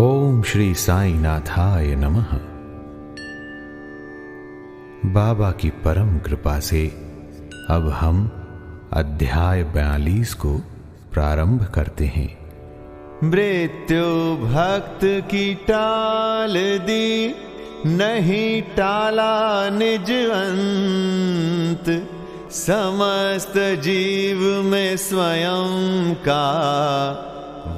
ओम श्री साईनाथाय नमः। बाबा की परम कृपा से अब हम अध्याय 42 को प्रारंभ करते हैं। मृत्यु भक्त की टाल दी, नहीं टाला निज अंत। समस्त जीव में स्वयं का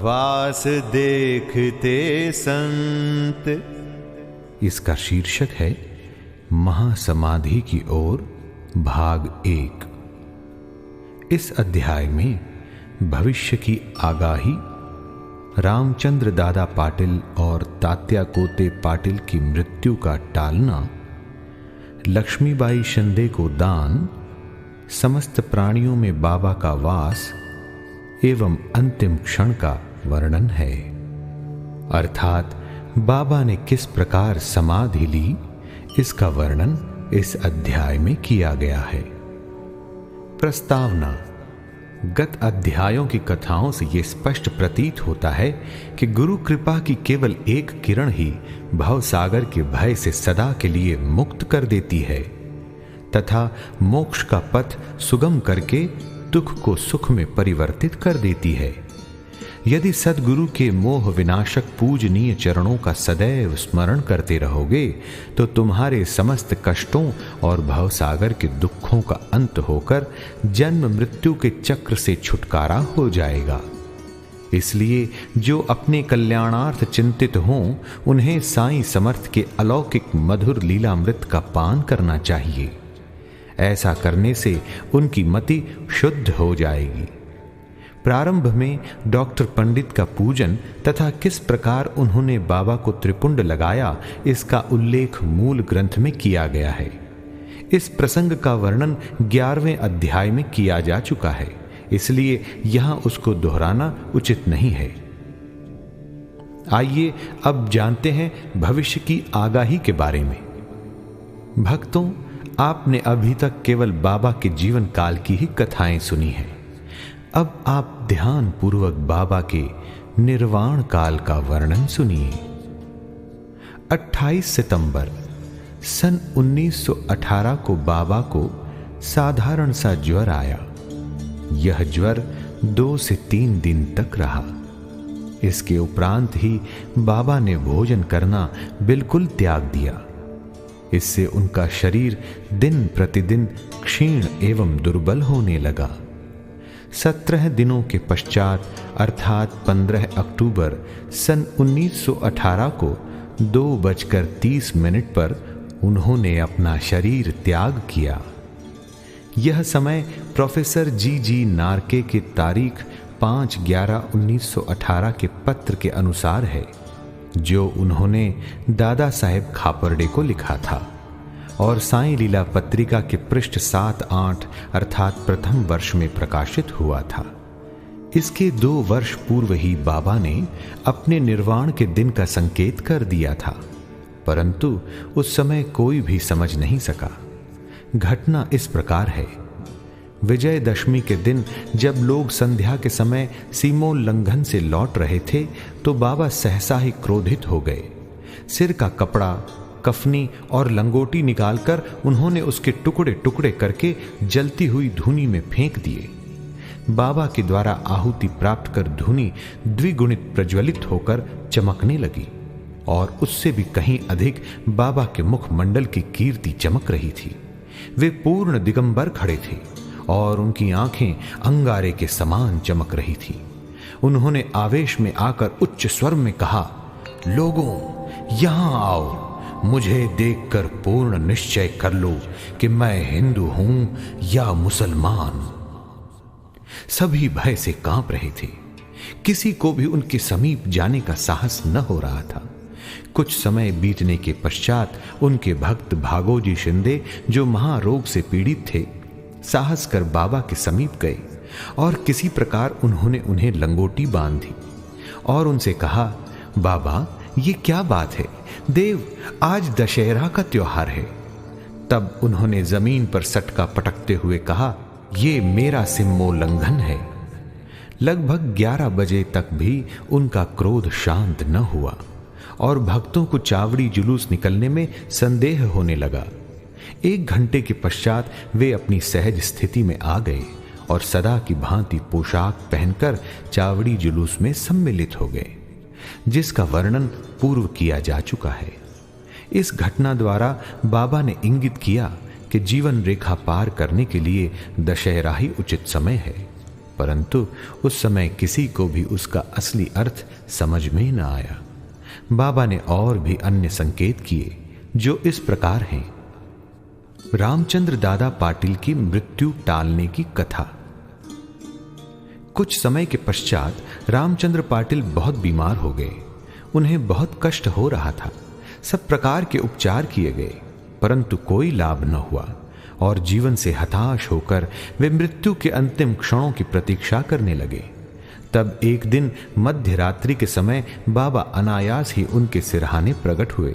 वास देखते संत। इसका शीर्षक है महासमाधि की ओर भाग 1। इस अध्याय में भविष्य की आगाही, रामचंद्र दादा पाटिल और तात्या कोते पाटिल की मृत्यु का टालना, लक्ष्मीबाई शिंदे को दान, समस्त प्राणियों में बाबा का वास एवं अंतिम क्षण का वर्णन है। अर्थात बाबा ने किस प्रकार समाधि ली, इसका वर्णन इस अध्याय में किया गया है। प्रस्तावना। गत अध्यायों की कथाओं से यह स्पष्ट प्रतीत होता है कि गुरु कृपा की केवल एक किरण ही भवसागर के भय से सदा के लिए मुक्त कर देती है तथा मोक्ष का पथ सुगम करके दुख को सुख में परिवर्तित कर देती है। यदि सद्गुरु के मोह विनाशक पूजनीय चरणों का सदैव स्मरण करते रहोगे तो तुम्हारे समस्त कष्टों और भवसागर के दुखों का अंत होकर जन्म मृत्यु के चक्र से छुटकारा हो जाएगा। इसलिए जो अपने कल्याणार्थ चिंतित हों, उन्हें साईं समर्थ के अलौकिक मधुर लीलामृत का पान करना चाहिए। ऐसा करने से उनकी मति शुद्ध हो जाएगी। प्रारंभ में डॉक्टर पंडित का पूजन तथा किस प्रकार उन्होंने बाबा को त्रिपुंड लगाया, इसका उल्लेख मूल ग्रंथ में किया गया है। इस प्रसंग का वर्णन 11वें अध्याय में किया जा चुका है, इसलिए यहां उसको दोहराना उचित नहीं है। आइए अब जानते हैं भविष्य की आगाही के बारे में। भक्तों, आपने अभी तक केवल बाबा के जीवन काल की ही कथाएं सुनी हैं। अब आप ध्यान पूर्वक बाबा के निर्वाण काल का वर्णन सुनिए। 28 सितंबर सन 1918 को बाबा को साधारण सा ज्वर आया। यह ज्वर 2 से 3 दिन तक रहा। इसके उपरांत ही बाबा ने भोजन करना बिल्कुल त्याग दिया। इससे उनका शरीर दिन प्रतिदिन क्षीण एवं दुर्बल होने लगा। 17 दिनों के पश्चात अर्थात 15 अक्टूबर सन 1918 को 2:30 पर उन्होंने अपना शरीर त्याग किया। यह समय प्रोफेसर जी नार्के के तारीख 5/11/1918 के पत्र के अनुसार है, जो उन्होंने दादा साहेब खापर्डे को लिखा था और साईं लीला पत्रिका के पृष्ठ 7-8 अर्थात प्रथम वर्ष में प्रकाशित हुआ था। इसके 2 वर्ष पूर्व ही बाबा ने अपने निर्वाण के दिन का संकेत कर दिया था, परंतु उस समय कोई भी समझ नहीं सका। घटना इस प्रकार है। विजयदशमी के दिन जब लोग संध्या के समय सीमोल्लंघन से लौट रहे थे तो बाबा सहसा ही क्रोधित हो गए। सिर का कपड़ा, कफनी और लंगोटी निकालकर उन्होंने उसके टुकड़े टुकड़े करके जलती हुई धूनी में फेंक दिए। बाबा के द्वारा आहुति प्राप्त कर धूनी द्विगुणित प्रज्वलित होकर चमकने लगी और उससे भी कहीं अधिक बाबा के मुखमंडल की कीर्ति चमक रही थी। वे पूर्ण दिगंबर खड़े थे और उनकी आंखें अंगारे के समान चमक रही थी। उन्होंने आवेश में आकर उच्च स्वर में कहा, लोगों, यहां आओ। मुझे देखकर पूर्ण निश्चय कर लो कि मैं हिंदू हूं या मुसलमान। सभी भय से कांप रहे थे। किसी को भी उनके समीप जाने का साहस न हो रहा था। कुछ समय बीतने के पश्चात उनके भक्त भागोजी शिंदे, जो महारोग से पीड़ित थे, साहस कर बाबा के समीप गए और किसी प्रकार उन्होंने उन्हें लंगोटी बांध दी और उनसे कहा, बाबा, ये क्या बात है? देव, आज दशहरा का त्योहार है। तब उन्होंने जमीन पर सटका पटकते हुए कहा, ये मेरा सिमोल्लंघन है। लगभग 11 बजे तक भी उनका क्रोध शांत न हुआ और भक्तों को चावड़ी जुलूस निकलने में संदेह होने लगा। 1 घंटे के पश्चात वे अपनी सहज स्थिति में आ गए और सदा की भांति पोशाक पहनकर चावड़ी जुलूस में सम्मिलित हो गए, जिसका वर्णन पूर्व किया जा चुका है। इस घटना द्वारा बाबा ने इंगित किया कि जीवन रेखा पार करने के लिए दशहरा ही उचित समय है, परंतु उस समय किसी को भी उसका असली अर्थ समझ में न आया। बाबा ने और भी अन्य संकेत किए जो इस प्रकार हैं। रामचंद्र दादा पाटिल की मृत्यु टालने की कथा। कुछ समय के पश्चात रामचंद्र पाटिल बहुत बीमार हो गए। उन्हें बहुत कष्ट हो रहा था। सब प्रकार के उपचार किए गए, परंतु कोई लाभ न हुआ और जीवन से हताश होकर वे मृत्यु के अंतिम क्षणों की प्रतीक्षा करने लगे। तब एक दिन मध्य रात्रि के समय बाबा अनायास ही उनके सिरहाने प्रकट हुए।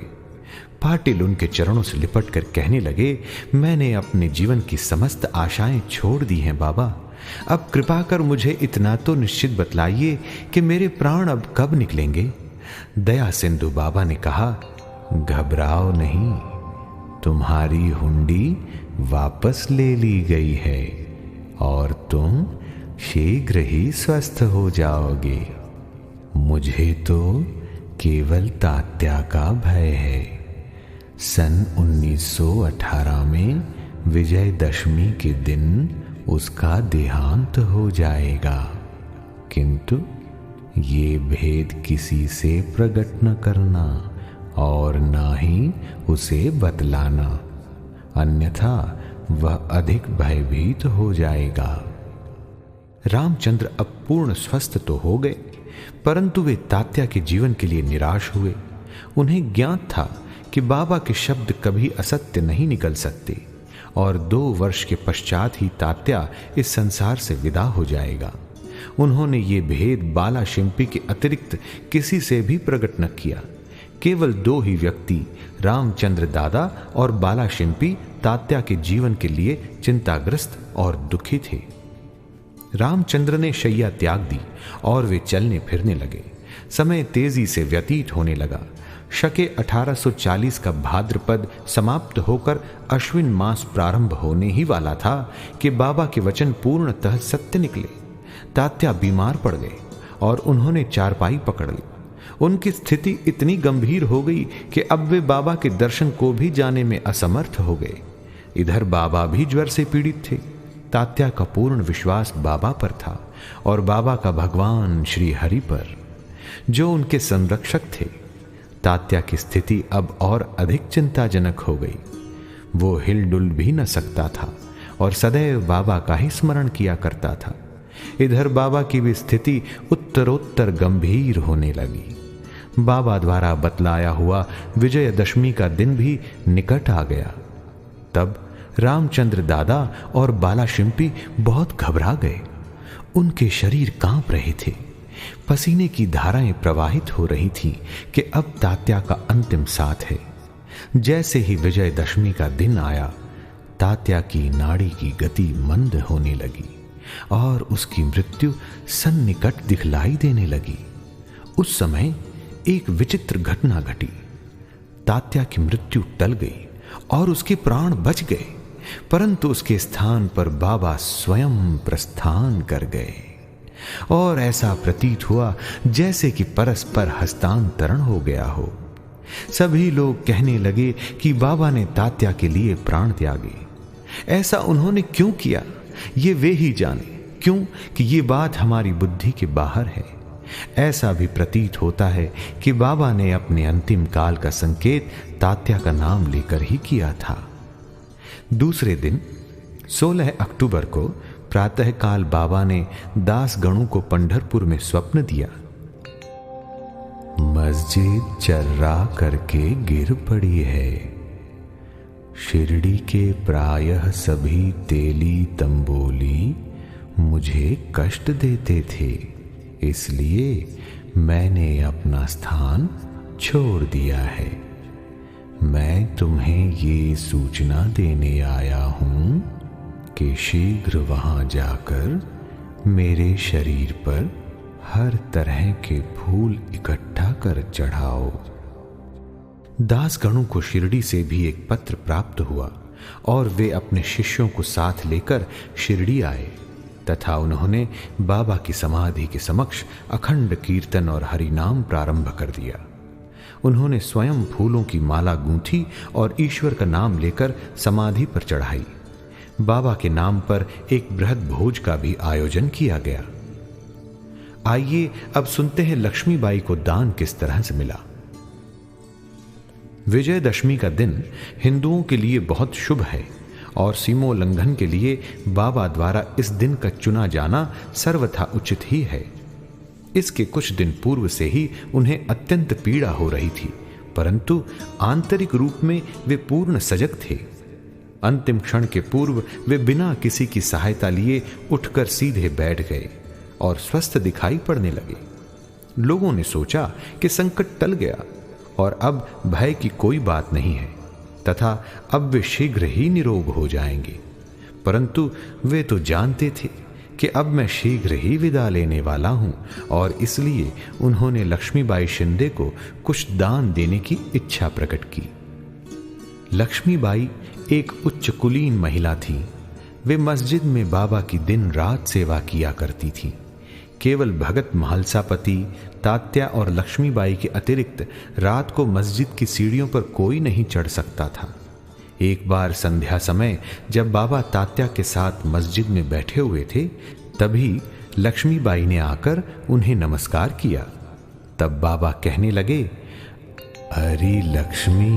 पाटिल उनके चरणों से लिपट कर कहने लगे, मैंने अपने जीवन की समस्त आशाएं छोड़ दी हैं बाबा। अब कृपा कर मुझे इतना तो निश्चित बतलाइए कि मेरे प्राण अब कब निकलेंगे। दया सिंधु बाबा ने कहा, घबराओ नहीं, तुम्हारी हुंडी वापस ले ली गई है और तुम शीघ्र ही स्वस्थ हो जाओगे। मुझे तो केवल तात्या का भय है। सन 1918 में विजयदशमी के दिन उसका देहांत हो जाएगा, किंतु ये भेद किसी से प्रकट न करना और ना ही उसे बतलाना, अन्यथा वह अधिक भयभीत हो जाएगा। रामचंद्र अब पूर्ण स्वस्थ तो हो गए, परंतु वे तात्या के जीवन के लिए निराश हुए। उन्हें ज्ञात था कि बाबा के शब्द कभी असत्य नहीं निकल सकते और 2 वर्ष के पश्चात ही तात्या इस संसार से विदा हो जाएगा। उन्होंने ये भेद बाला शिंपी के अतिरिक्त किसी से भी प्रकट न किया। केवल 2 ही व्यक्ति, रामचंद्र दादा और बाला शिंपी, तात्या के जीवन के लिए चिंताग्रस्त और दुखी थे। रामचंद्र ने शैया त्याग दी और वे चलने फिरने लगे। समय तेजी से व्यतीत होने लगा। शके 1840 का भाद्रपद समाप्त होकर अश्विन मास प्रारंभ होने ही वाला था कि बाबा के वचन पूर्णतः सत्य निकले। तात्या बीमार पड़ गए और उन्होंने चारपाई पकड़ ली। उनकी स्थिति इतनी गंभीर हो गई कि अब वे बाबा के दर्शन को भी जाने में असमर्थ हो गए। इधर बाबा भी ज्वर से पीड़ित थे। तात्या का पूर्ण विश्वास बाबा पर था और बाबा का भगवान श्री हरि पर, जो उनके संरक्षक थे। तात्या की स्थिति अब और अधिक चिंताजनक हो गई। वो हिलडुल भी न सकता था और सदैव बाबा का ही स्मरण किया करता था। इधर बाबा की भी स्थिति उत्तरोत्तर गंभीर होने लगी। बाबा द्वारा बतलाया हुआ विजयदशमी का दिन भी निकट आ गया। तब रामचंद्र दादा और बाला शिंपी बहुत घबरा गए। उनके शरीर कांप रहे थे। पसीने की धाराएं प्रवाहित हो रही थीं कि अब तात्या का अंतिम साथ है। जैसे ही विजयदशमी का दिन आया, तात्या की नाड़ी की गति मंद होने लगी और उसकी मृत्यु सन्निकट दिखलाई देने लगी। उस समय एक विचित्र घटना घटी। तात्या की मृत्यु टल गई और उसके प्राण बच गए, परंतु उसके स्थान पर बाबा स्वयं प्रस्थान कर गए और ऐसा प्रतीत हुआ जैसे कि परस्पर हस्तांतरण हो गया हो। सभी लोग कहने लगे कि बाबा ने तात्या के लिए प्राण त्यागे। ऐसा उन्होंने क्यों किया, ये वे ही जाने, क्यों कि ये बात हमारी बुद्धि के बाहर है। ऐसा भी प्रतीत होता है कि बाबा ने अपने अंतिम काल का संकेत तात्या का नाम लेकर ही किया था। दूसरे दिन 16 अक्टूबर को प्रातःकाल बाबा ने दास गणों को पंढरपुर में स्वप्न दिया। मस्जिद चर्रा करके गिर पड़ी है। शिरडी के प्रायः सभी तेली तंबोली मुझे कष्ट देते थे, इसलिए मैंने अपना स्थान छोड़ दिया है। मैं तुम्हें ये सूचना देने आया हूं कि शीघ्र वहां जाकर मेरे शरीर पर हर तरह के फूल इकट्ठा कर चढ़ाओ। दासगणों को शिरडी से भी एक पत्र प्राप्त हुआ और वे अपने शिष्यों को साथ लेकर शिरडी आए तथा उन्होंने बाबा की समाधि के समक्ष अखंड कीर्तन और हरि नाम प्रारंभ कर दिया। उन्होंने स्वयं फूलों की माला गूंथी और ईश्वर का नाम लेकर समाधि पर चढ़ाई। बाबा के नाम पर एक बृहद भोज का भी आयोजन किया गया। आइए अब सुनते हैं लक्ष्मीबाई को दान किस तरह से मिला। विजयदशमी का दिन हिंदुओं के लिए बहुत शुभ है और सीमोल्लंघन के लिए बाबा द्वारा इस दिन का चुना जाना सर्वथा उचित ही है। इसके कुछ दिन पूर्व से ही उन्हें अत्यंत पीड़ा हो रही थी, परंतु आंतरिक रूप में वे पूर्ण सजग थे। अंतिम क्षण के पूर्व वे बिना किसी की सहायता लिए उठकर सीधे बैठ गए और स्वस्थ दिखाई पड़ने लगे। लोगों ने सोचा कि संकट टल गया और अब भय की कोई बात नहीं है तथा अब वे शीघ्र ही निरोग हो जाएंगे, परंतु वे तो जानते थे कि अब मैं शीघ्र ही विदा लेने वाला हूं और इसलिए उन्होंने लक्ष्मीबाई शिंदे को कुछ दान देने की इच्छा प्रकट की। लक्ष्मीबाई एक उच्च कुलीन महिला थी। वे मस्जिद में बाबा की दिन रात सेवा किया करती थी। केवल भगत महालसापति, तात्या और लक्ष्मीबाई के अतिरिक्त रात को मस्जिद की सीढ़ियों पर कोई नहीं चढ़ सकता था। एक बार संध्या समय जब बाबा तात्या के साथ मस्जिद में बैठे हुए थे, तभी लक्ष्मीबाई ने आकर उन्हें नमस्कार किया। तब बाबा कहने लगे, अरे लक्ष्मी,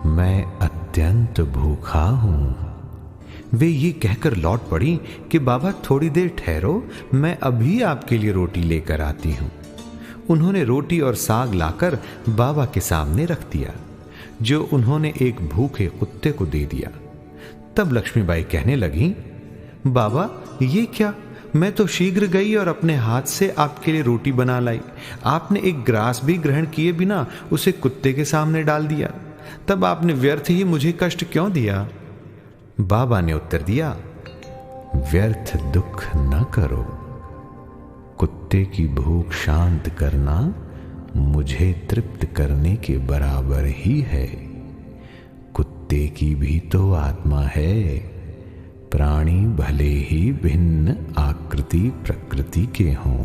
मैं अत्यंत भूखा हूं। वे ये कहकर लौट पड़ी कि बाबा थोड़ी देर ठहरो, मैं अभी आपके लिए रोटी लेकर आती हूं। उन्होंने रोटी और साग लाकर बाबा के सामने रख दिया, जो उन्होंने एक भूखे कुत्ते को दे दिया। तब लक्ष्मीबाई कहने लगी, बाबा ये क्या, मैं तो शीघ्र गई और अपने हाथ से आपके लिए रोटी बना लाई। आपने एक ग्रास भी ग्रहण किए बिना उसे कुत्ते के सामने डाल दिया। तब आपने व्यर्थ ही मुझे कष्ट क्यों दिया? बाबा ने उत्तर दिया, व्यर्थ दुख न करो। कुत्ते की भूख शांत करना मुझे तृप्त करने के बराबर ही है। कुत्ते की भी तो आत्मा है। प्राणी भले ही भिन्न आकृति प्रकृति के हों,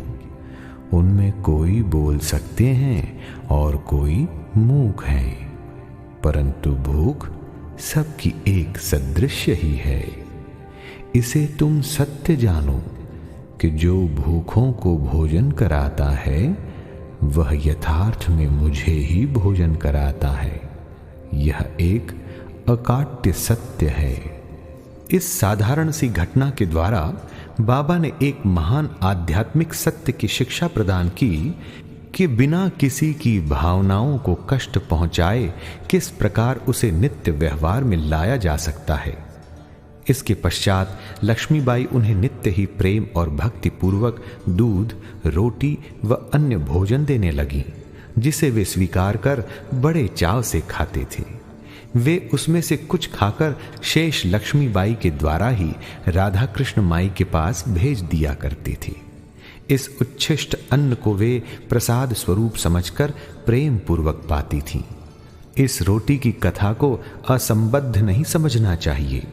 उनमें कोई बोल सकते हैं और कोई मूक है, परंतु भूख सबकी एक सदृश्य ही है। इसे तुम सत्य जानो कि जो भूखों को भोजन कराता है वह यथार्थ में मुझे ही भोजन कराता है। यह एक अकाट्य सत्य है। इस साधारण सी घटना के द्वारा बाबा ने एक महान आध्यात्मिक सत्य की शिक्षा प्रदान की कि बिना किसी की भावनाओं को कष्ट पहुंचाए किस प्रकार उसे नित्य व्यवहार में लाया जा सकता है। इसके पश्चात लक्ष्मीबाई उन्हें नित्य ही प्रेम और भक्ति पूर्वक दूध, रोटी व अन्य भोजन देने लगी, जिसे वे स्वीकार कर बड़े चाव से खाते थे। वे उसमें से कुछ खाकर शेष लक्ष्मीबाई के द्वारा ही राधा कृष्ण माई के पास भेज दिया करती थी। इस उच्छिष्ट अन्न को वे प्रसाद स्वरूप समझकर प्रेम पूर्वक पाती थीं। इस रोटी की कथा को असंबद्ध नहीं समझना चाहिए।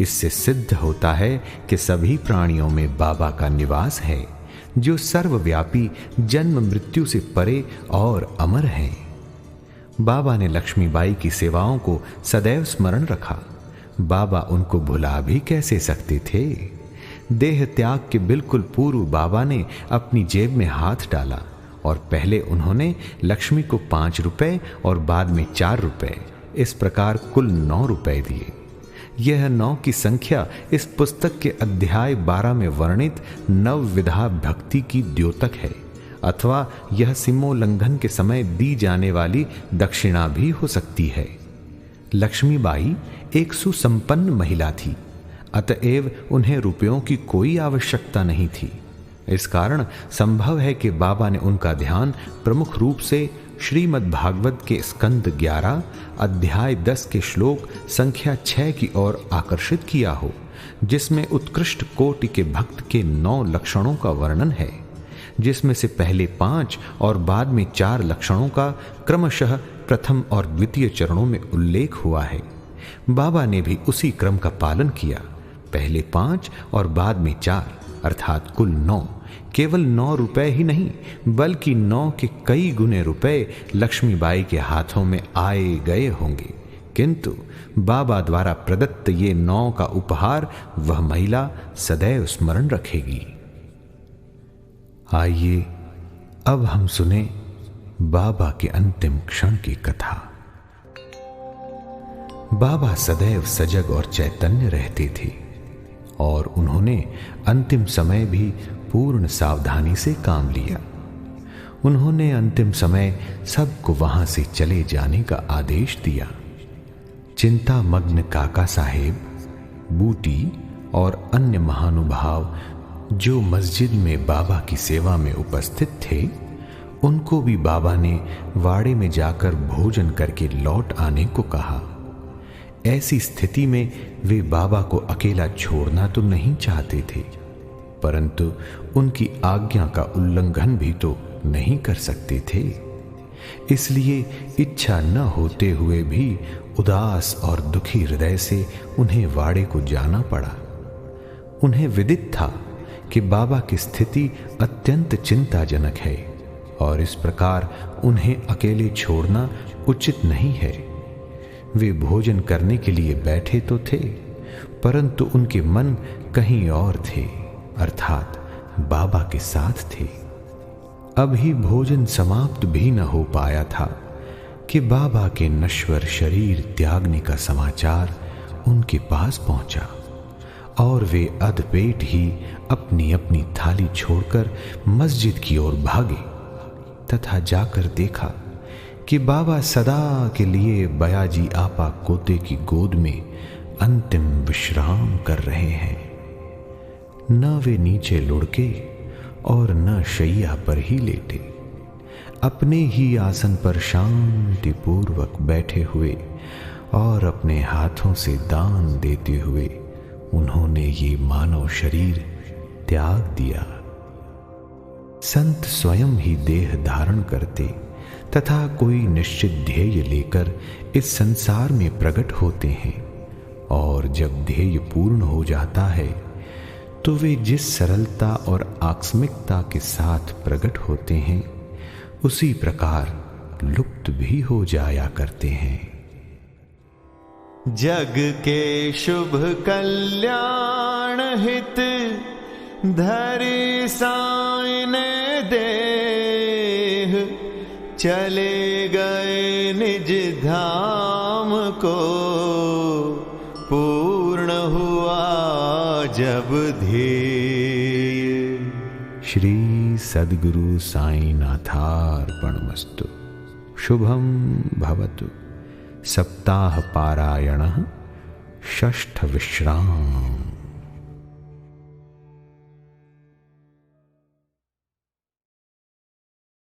इससे सिद्ध होता है कि सभी प्राणियों में बाबा का निवास है, जो सर्वव्यापी, जन्म मृत्यु से परे और अमर है। बाबा ने लक्ष्मीबाई की सेवाओं को सदैव स्मरण रखा। बाबा उनको भुला भी कैसे सकते थे। देह त्याग के बिल्कुल पूर्व बाबा ने अपनी जेब में हाथ डाला और पहले उन्होंने लक्ष्मी को 5 रुपए और बाद में 4 रुपए, इस प्रकार कुल 9 रुपए दिए। यह 9 की संख्या इस पुस्तक के अध्याय 12 में वर्णित नवविधा भक्ति की द्योतक है, अथवा यह सीमोल्लंघन के समय दी जाने वाली दक्षिणा भी हो सकती है। लक्ष्मीबाई एक सुसंपन्न महिला थी, अतएव उन्हें रुपयों की कोई आवश्यकता नहीं थी। इस कारण संभव है कि बाबा ने उनका ध्यान प्रमुख रूप से श्रीमद् भागवत के स्कंद 11 अध्याय 10 के श्लोक संख्या 6 की ओर आकर्षित किया हो, जिसमें उत्कृष्ट कोटि के भक्त के 9 लक्षणों का वर्णन है, जिसमें से पहले 5 और बाद में 4 लक्षणों का क्रमशः प्रथम और द्वितीय चरणों में उल्लेख हुआ है। बाबा ने भी उसी क्रम का पालन किया। पहले 5 और बाद में 4 अर्थात कुल 9, केवल 9 रुपए ही नहीं बल्कि 9 के कई गुने रुपए लक्ष्मीबाई के हाथों में आए गए होंगे, किंतु बाबा द्वारा प्रदत्त ये 9 का उपहार वह महिला सदैव स्मरण रखेगी। आइए अब हम सुने बाबा के अंतिम क्षण की कथा। बाबा सदैव सजग और चैतन्य रहते थे और उन्होंने अंतिम समय भी पूर्ण सावधानी से काम लिया। उन्होंने अंतिम समय सबको वहां से चले जाने का आदेश दिया। चिंता मग्न काका साहेब, बूटी और अन्य महानुभाव जो मस्जिद में बाबा की सेवा में उपस्थित थे, उनको भी बाबा ने वाड़े में जाकर भोजन करके लौट आने को कहा। ऐसी स्थिति में वे बाबा को अकेला छोड़ना तो नहीं चाहते थे, परंतु उनकी आज्ञा का उल्लंघन भी तो नहीं कर सकते थे। इसलिए इच्छा न होते हुए भी उदास और दुखी हृदय से उन्हें वाड़े को जाना पड़ा। उन्हें विदित था कि बाबा की स्थिति अत्यंत चिंताजनक है और इस प्रकार उन्हें अकेले छोड़ना उचित नहीं है। वे भोजन करने के लिए बैठे तो थे, परंतु उनके मन कहीं और थे, अर्थात बाबा के साथ थे। अभी भोजन समाप्त भी न हो पाया था कि बाबा के नश्वर शरीर त्यागने का समाचार उनके पास पहुंचा और वे अधपेट ही अपनी अपनी थाली छोड़कर मस्जिद की ओर भागे तथा जाकर देखा कि बाबा सदा के लिए बयाजी आपा कोते की गोद में अंतिम विश्राम कर रहे हैं। न वे नीचे लुढ़के और न शैया पर ही लेटे, अपने ही आसन पर शांति पूर्वक बैठे हुए और अपने हाथों से दान देते हुए उन्होंने ये मानव शरीर त्याग दिया। संत स्वयं ही देह धारण करते तथा कोई निश्चित ध्येय लेकर इस संसार में प्रकट होते हैं और जब ध्येय पूर्ण हो जाता है तो वे जिस सरलता और आकस्मिकता के साथ प्रकट होते हैं उसी प्रकार लुप्त भी हो जाया करते हैं। जग के शुभ कल्याण हित धरि साईं ने देह, चले गए निज धाम को पूर्ण हुआ जब ध्येय। श्री सद्गुरु साईनाथार्पणमस्तु। शुभम भवतु। सप्ताह पारायण षष्ठ विश्राम।